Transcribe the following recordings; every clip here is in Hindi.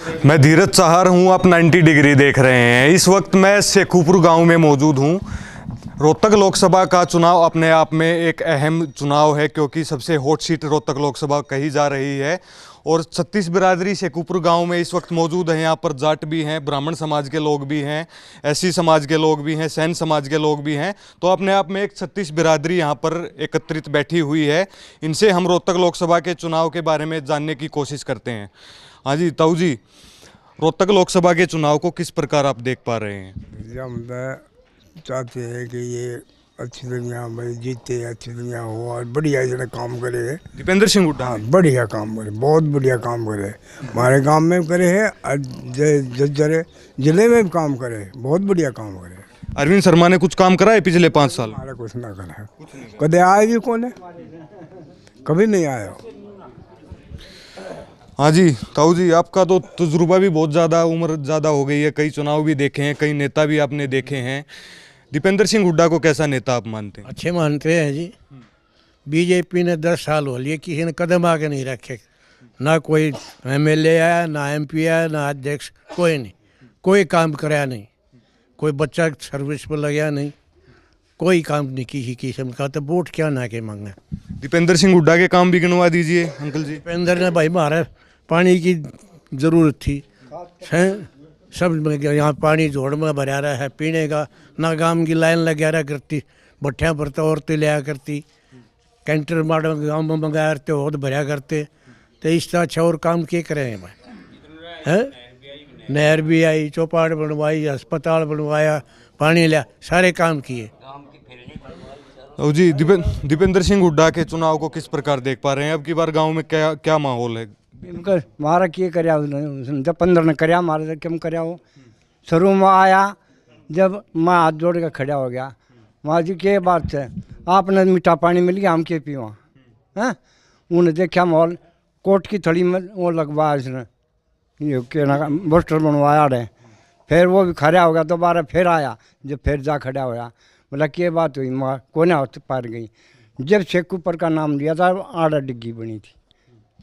मैं धीरज चाहर हूँ, आप 90 डिग्री देख रहे हैं। इस वक्त मैं शेखुपुर गांव में मौजूद हूँ। रोहतक लोकसभा का चुनाव अपने आप में एक अहम चुनाव है, क्योंकि सबसे हॉट सीट रोहतक लोकसभा कही जा रही है। और 36 बिरादरी शेखुपुर गांव में इस वक्त मौजूद है। यहाँ पर जाट भी हैं, ब्राह्मण समाज के लोग भी हैं, एससी समाज के लोग भी हैं, सैन समाज के लोग भी हैं। तो अपने आप में एक 36 बिरादरी यहाँ पर एकत्रित बैठी हुई है। इनसे हम रोहतक लोकसभा के चुनाव के बारे में जानने की कोशिश करते हैं। हाँ जी ताऊ जी, रोहतक लोकसभा के चुनाव को किस प्रकार आप देख पा रहे हैं? हम चाहते हैं कि ये अच्छी दुनिया भाई जीते, अच्छी दुनिया हो और बढ़िया जरा काम करे। दीपेंद्र सिंह हुड्डा। हाँ, बढ़िया काम करे, बहुत बढ़िया काम करे। हमारे गांव में करे है और जरे जिले में भी काम करे, बहुत बढ़िया काम करे। अरविंद शर्मा ने कुछ काम करा है पिछले 5 साल? हमारा कुछ ना करा, कदे आए भी कौन है, कभी नहीं आया। हाँ जी ताऊ जी, आपका तो तजुर्बा भी बहुत ज़्यादा, उम्र ज़्यादा हो गई है, कई चुनाव भी देखे हैं, कई नेता भी आपने देखे हैं। दीपेंद्र सिंह हुड्डा को कैसा नेता आप मानते हैं? अच्छे मानते हैं जी। बीजेपी ने 10 साल हो लिए, किसी ने कदम आगे नहीं रखे। ना कोई एमएलए आया, ना एमपी आया, ना अध्यक्ष, कोई नहीं, कोई काम कराया नहीं, कोई बच्चा सर्विस पर लगा नहीं, कोई काम नहीं किसी किस्म का। तो वोट क्या ना के मांगे। दीपेंद्र सिंह हुड्डा के काम भी गिनवा दीजिए अंकल जी। दीपेंद्र ने भाई हमारा पानी की ज़रूरत थी, सब यहाँ पानी जोड़ में भरा रहा है पीने का, ना गांव की लाइन लगा रहा करती, भट्टियाँ पर तो औरतें लिया करती, कैंटर माडल गाँव में मंगाया करते, और भरा करते। तो इस तरह अच्छा और काम क्या करें भाई? है नहर भी आई, चौपाट बनवाई, अस्पताल बनवाया, पानी लिया, सारे काम किए। तो जी दीपेंद्र सिंह हुड्डा के चुनाव को किस प्रकार देख पा रहे हैं? अब की बार गांव में क्या क्या माहौल है? मारा किए करया उसने, जब 15 ने करया, मारा जब क्यों करया हो। शुरू में आया जब मैं हाथ जोड़ के खड़ा हो गया, माँ जी क्या बात है, आपने मीठा पानी मिल गया, हम के पीवा हैं। उन्हें देखा माहौल, कोट की थड़ी में वो लगवाया इसने, ये क्या पोस्टर बनवाया रहे। फिर वो भी खड़ा हो गया, दोबारा फिर आया, जब फिर जा खड़ा होया, बोला क्या बात हुई, माँ कोने हाथ पार गई। जब शेखुपुर का नाम लिया था, आड़ा डिग्गी बनी थी,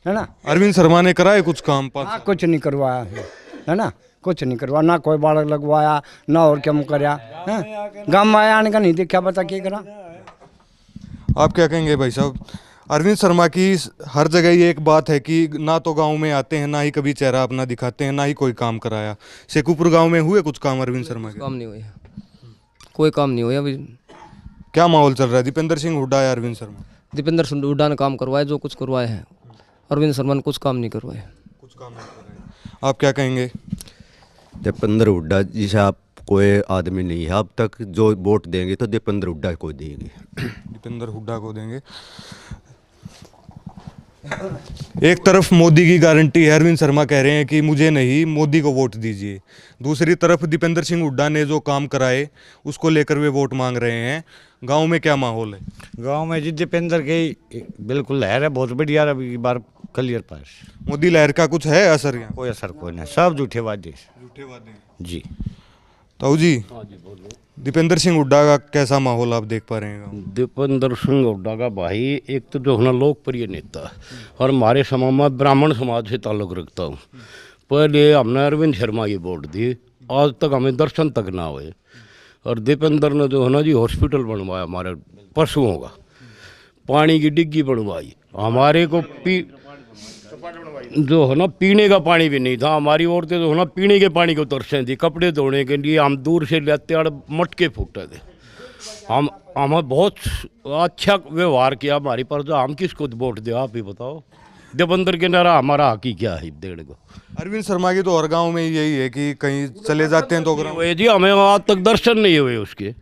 है ना। अरविंद शर्मा ने कराए कुछ काम? हाँ, कुछ नहीं करवाया है ना, कुछ नहीं करवाया, ना कोई बाड़क लगवाया, ना और क्या कराया है। गाँव में आया आने का नहीं देखा, पता क्या करा। आप क्या कहेंगे भाई साहब? अरविंद शर्मा की हर जगह ये एक बात है कि ना तो गांव में आते हैं, ना ही कभी चेहरा अपना दिखाते हैं, ना ही कोई काम कराया। शेखुपुर गांव में हुए कुछ काम अरविंद शर्मा के? काम नहीं हुआ, कोई काम नहीं हुआ अभी। क्या माहौल चल रहा है? दीपेंद्र सिंह हुड्डा या अरविंद शर्मा? दीपेंद्र सिंह हुड्डा ने काम करवाया, जो कुछ करवाया है। अरविंद शर्मा ने कुछ काम नहीं करवाया। कुछ काम नहीं कराया। आप क्या कहेंगे? दीपेंद्र हुड्डा जैसा आप कोई आदमी नहीं है अब तक, जो वोट देंगे तो दीपेंद्र हुड्डा को देंगे। दीपेंद्र हुड्डा को देंगे। एक तरफ मोदी की गारंटी है, अरविंद शर्मा कह रहे हैं कि मुझे नहीं, मोदी को वोट दीजिए। दूसरी तरफ दीपेंद्र सिंह हुड्डा ने जो काम कराए उसको लेकर वे वोट मांग रहे हैं। गांव में क्या माहौल है? गांव में जी दीपेंद्र की बिल्कुल लहर है, बहुत बढ़िया। अभी की बार क्लियर पास। मोदी लहर का कुछ है असर यहाँ? कोई असर कोई नहीं, सब झूठे वादे जी। ताऊ जी, दीपेंद्र सिंह हुड्डा का कैसा माहौल आप देख पा रहे हैं? दीपेंद्र सिंह हुड्डा का भाई एक तो जो है ना लोकप्रिय नेता, और हमारे समाज में ब्राह्मण समाज से ताल्लुक़ रखता हूँ। पहले हमने अरविंद शर्मा की वोट दी, आज तक हमें दर्शन तक ना हुए। और दीपेंद्र ने जो है ना जी हॉस्पिटल बनवाया, हमारे पशुओं का पानी की डिग्गी बनवाई, हमारे को जो है ना पीने का पानी भी नहीं था। हमारी औरतें जो है ना पीने के पानी को तरसें थी, कपड़े धोने के लिए हम दूर से लेते और मटके फूटते थे। हमें बहुत अच्छा व्यवहार किया हमारी पर, जो हम किसको वोट दे आप ही बताओ। दीपेंद्र के नारा हमारा हक ही क्या है देने को? अरविंद शर्मा की तो हर गांव में यही है कि कहीं चले जाते हैं तो जी हमें आज तक दर्शन नहीं हुए उसके।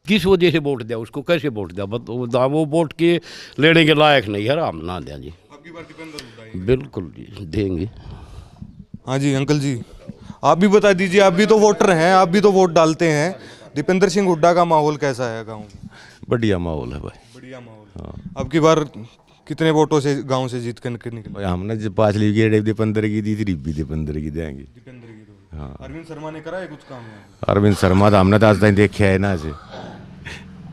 किस वजह से वोट दिया उसको, कैसे वोट दिया? वो वोट के लेने के लायक नहीं है, हम ना दें जी। बिल्कुल जी देंगे। हाँ जी अंकल जी, आप भी बता दीजिए, आप भी तो वोटर हैं, आप भी तो वोट डालते हैं। दीपेंद्र सिंह हुड्डा का माहौल कैसा है गाँव में? बढ़िया माहौल है भाई, बढ़िया माहौल। हाँ। अब की बार कितने वोटों से गांव से जीत कर निकले? हमने जो 5 लीग गेट दीपेंद्र की दी थी, दीपेंद्र की देंगे। दीपेंद्र की। हाँ। अरविंद शर्मा ने कराए कुछ काम? अरविंद शर्मा तो हमने तो आज तक देखा है ना से,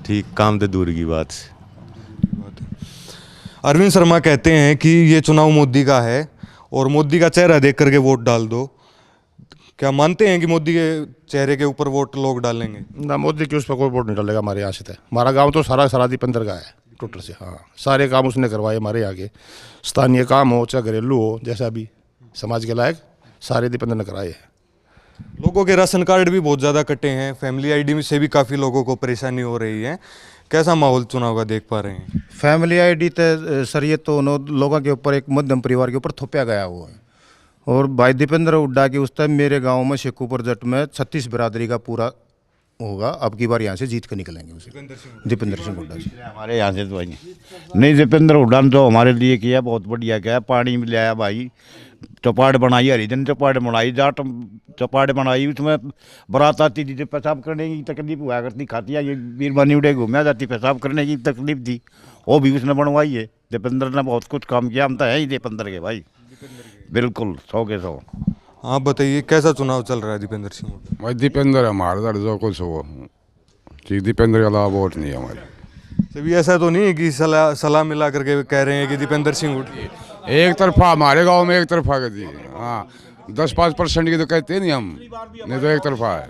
ठीक काम तो दूर की बात से। अरविंद शर्मा कहते हैं कि ये चुनाव मोदी का है और मोदी का चेहरा देख करके वोट डाल दो। क्या मानते हैं कि मोदी के चेहरे के ऊपर वोट लोग डालेंगे? ना, मोदी के उस पर कोई वोट नहीं डालेगा हमारे यहाँ से। तो हमारा गांव तो सारा दीपेंद्र का है टोटल से। हाँ, सारे काम उसने करवाए हमारे यहाँ के, स्थानीय काम हो चाहे घरेलू हो, जैसा भी समाज के लायक सारे दीपेंद्र ने कराए हैं। लोगों के राशन कार्ड भी बहुत ज़्यादा कटे हैं, फैमिली आईडी में से भी काफ़ी लोगों को परेशानी हो रही है। कैसा माहौल चुनाव का देख पा रहे हैं? फैमिली आईडी तो सर ये तो लोगों के ऊपर, एक मध्यम परिवार के ऊपर थोपया गया हुआ है। और भाई दीपेंद्र हुड्डा की उस टाइम मेरे गांव में शेखुपुर जट में 36 बिरादरी का पूरा होगा। अब की बार यहाँ से जीत कर निकलेंगे उसे, दीपेंद्र सिंह हुड्डा जी। हमारे यहाँ से तो भाई नहीं, दीपेंद्र हुड्डा ने तो हमारे लिए किया, बहुत बढ़िया किया। पानी में ले आया भाई, चौपाट बनाई, हरिजन चौपाट बनाई, जाट चौपाट बनाई, उसमें बारात आती थी, पेशाब करने की तकलीफ हुआ करती, खाती है ये बीरबानी उड़े घूमया जाती, पेशाब करने की तकलीफ थी, वो भी उसने बनवाई है। दीपेंद्र ने बहुत कुछ काम किया, हम तो है ही दीपेंद्र के भाई, बिल्कुल 100 के 100। आप बताइए कैसा चुनाव चल रहा है दीपेंद्र सिंह हुड्डा? भाई दीपेंद्र हमारे दर जो कुछ हो, कि दीपेंद्र के अलावा वोट नहीं है हमारे। सभी ऐसा तो नहीं है कि सलाह मिला करके कह रहे हैं कि दीपेंद्र सिंह हुड्डा? एक तरफा हमारे गांव में एक तरफा कर दी। हाँ, 10-5% की तो कहते हैं नहीं हम, नहीं तो एक तरफा है।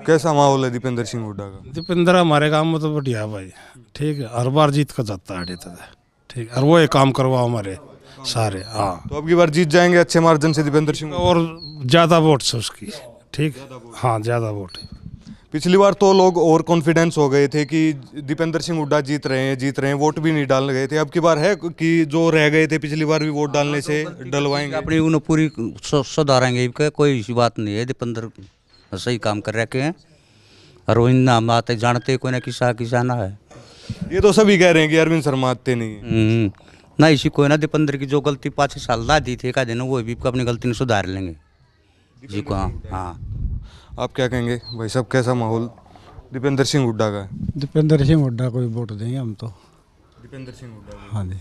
कैसा माहौल है दीपेंद्र सिंह हुड्डा का? दीपेंद्र हमारे गांव में तो बढ़िया भाई, ठीक है, हर बार जीत कर जाता है, ठीक, और वो एक काम करवा हमारे सारे। हाँ, तो अब की बार जीत जाएंगे अच्छे मार्जिन से दीपेंद्र सिंह, और ज़्यादा वोट से उसकी, ठीक। हाँ, ज़्यादा वोट है। पिछली बार तो लोग और कॉन्फिडेंस हो गए थे कि दीपेंद्र सिंह हुड्डा जीत रहे हैं, वोट भी नहीं डाल गए थे। अब की बार है कि जो रह गए थे पिछली बार भी वोट डालने से डलवाएंगे? अपनी उन्हें पूरी सुधारेंगे, कोई ऐसी बात नहीं है। दीपेंद्र सही काम कर रखे हैं, और वो इन हम आते जानते कोई ना किसाना है। ये तो सभी कह रहे हैं कि अरविंद शर्मा आते नहीं है। ना इसी कोई ना, दीपेंद्र की जो गलती 5 साल दा दी थी का दिन, वो भी अपनी गलती ने सुधार लेंगे जी को। हाँ, आप क्या कहेंगे भाई साहब, कैसा माहौल दीपेंद्र सिंह हुड्डा का है? दीपेंद्र सिंह हुड्डा को वोट देंगे हम तो। दीपेंद्र सिंह हुड्डा? हाँ जी।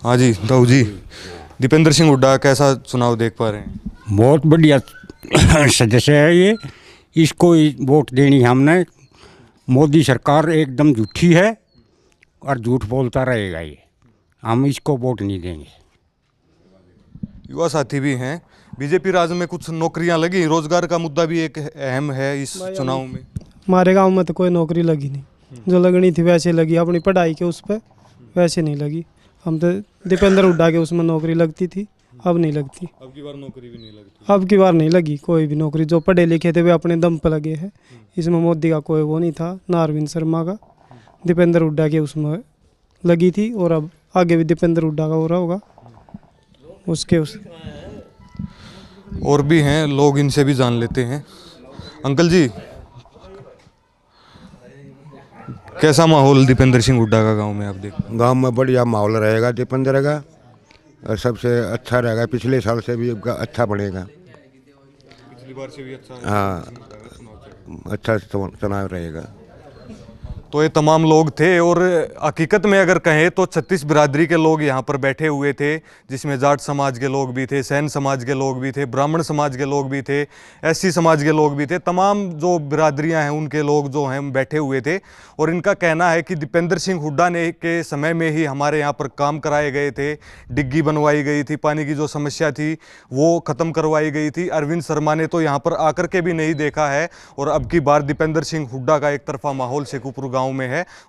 हाँ जी, दाऊ जी, दीपेंद्र सिंह हुड्डा कैसा चुनाव देख पा रहे हैं? बहुत बढ़िया सदस्य है ये, इसको वोट देनी हमने। मोदी सरकार एकदम झूठी है और झूठ बोलता रहेगा ये, हम इसको वोट नहीं देंगे। युवा साथी भी हैं। बीजेपी राज में कुछ नौकरियां लगी, रोजगार का मुद्दा भी एक अहम है इस चुनाव में। हमारे गांव में तो कोई नौकरी लगी नहीं, जो लगनी थी वैसे लगी, अपनी पढ़ाई के उस पर वैसे नहीं लगी। हम तो दीपेंद्र हुड्डा के उसमें नौकरी लगती थी, अब नहीं लगती। अब की बार नौकरी भी नहीं लगती? अब की बार नहीं लगी कोई भी नौकरी। जो पढ़े लिखे थे वे अपने दम पर लगे हैं। इसमें मोदी का कोई वो नहीं था, ना अरविंद शर्मा का, दीपेंद्र हुड्डा के उसमें लगी थी। और अब आगे भी दीपेंद्र हुड्डा का हो रहा होगा उसके और भी हैं लोग, इनसे भी जान लेते हैं। अंकल जी, कैसा माहौल दीपेंद्र सिंह हुड्डा का गांव में आप देख? गांव में बढ़िया माहौल रहेगा दीपेंद्र का, और सबसे अच्छा रहेगा। पिछले साल से भी अच्छा बनेगा, पिछली बार से भी अच्छा। हाँ, अच्छा चुनाव रहेगा। तो ये तमाम लोग थे, और हकीकत में अगर कहें तो 36 बिरादरी के लोग यहाँ पर बैठे हुए थे, जिसमें जाट समाज के लोग भी थे, सैन समाज के लोग भी थे, ब्राह्मण समाज के लोग भी थे, एससी समाज के लोग भी थे। तमाम जो बिरादरियाँ हैं उनके लोग जो हैं बैठे हुए थे, और इनका कहना है कि दीपेंद्र सिंह हुड्डा ने के समय में ही हमारे यहाँ पर काम कराए गए थे, डिग्गी बनवाई गई थी, पानी की जो समस्या थी वो ख़त्म करवाई गई थी। अरविंद शर्मा ने तो यहाँ पर आकर के भी नहीं देखा है, और अब की बार दीपेंद्र सिंह हुड्डा का एक तरफा माहौल शेखुपुर गांव में है।